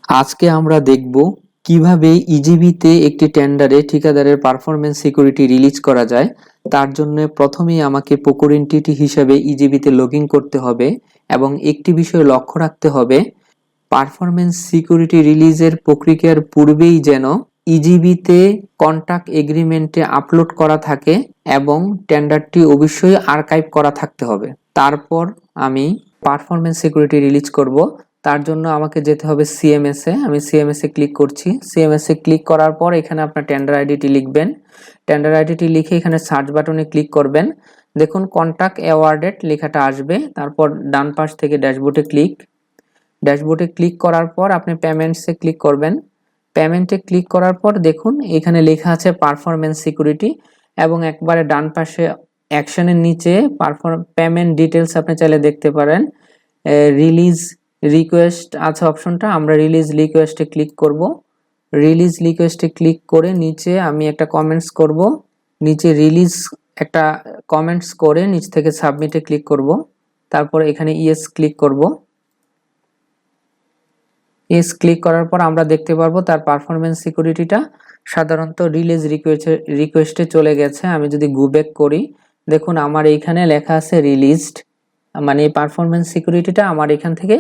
আজকে আমরা দেখব কিভাবে ইজিবিতে একটি টেন্ডারে ঠিকাদারের পারফরম্যান্স সিকিউরিটি রিলিজ করা যায়। তার জন্য প্রথমেই আমাকে প্রকর এন্টিটি হিসাবে ইজিবিতে লগ ইন করতে হবে এবং একটি বিষয় লক্ষ্য রাখতে হবে, পারফরম্যান্স সিকিউরিটি রিলিজের প্রক্রিয়ার পূর্বেই যেন ইজিবিতে কন্ট্রাক্ট এগ্রিমেন্টে আপলোড করা থাকে এবং টেন্ডারটি অবশ্যই আর্কাইভ করা থাকতে হবে। তারপর আমি পারফরম্যান্স সিকিউরিটি রিলিজ করব। তার জন্য আমাকে যেতে হবে সিএমএস এ। আমি সিএমএস এ ক্লিক করছি। সিএমএস এ ক্লিক করার পর এখানে আপনার টেন্ডার আইডিটি লিখবেন। টেন্ডার আইডিটি লিখে এখানে সার্চ বাটনে ক্লিক করবেন। দেখুন কন্ট্রাক্ট অ্যাওয়ার্ডেড লেখাটা আসবে। তারপর ডান পাশ থেকে ড্যাশবোর্ডে ক্লিক করার পর আপনি পেমেন্টসে ক্লিক করবেন। পেমেন্টে ক্লিক করার পর দেখুন এখানে লেখা আছে পারফরম্যান্স সিকিউরিটি এবং একবারে ডান পাশে অ্যাকশনের নিচে পেমেন্ট ডিটেলস আপনি চাইলে দেখতে পারেন। রিলিজ রিকোয়েস্ট আছে অপশনটা, আমরা রিলিজ রিকোয়েস্টে ক্লিক করব। রিলিজ রিকোয়েস্টে ক্লিক করে নিচে আমি একটা কমেন্টস করব। নিচে রিলিজ একটা কমেন্টস করে নিচ থেকে সাবমিটে ক্লিক করব। তারপর এখানে ইয়েস ক্লিক করব। ইয়েস ক্লিক করার পর আমরা দেখতে পারবো তার পারফরম্যান্স সিকিউরিটিটা সাধারণত রিলিজ রিকোয়েস্টে চলে গেছে। আমি যদি গো ব্যাক করি, দেখুন আমার এইখানে লেখা আছে রিলিজড, মানে এই পারফরম্যান্স সিকিউরিটিটা আমার এখান থেকে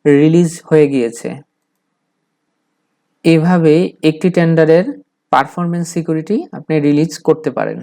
রিলিজ হয়ে গিয়েছে। এভাবে একটি টেন্ডারের পারফরম্যান্স সিকিউরিটি আপনি রিলিজ করতে পারেন।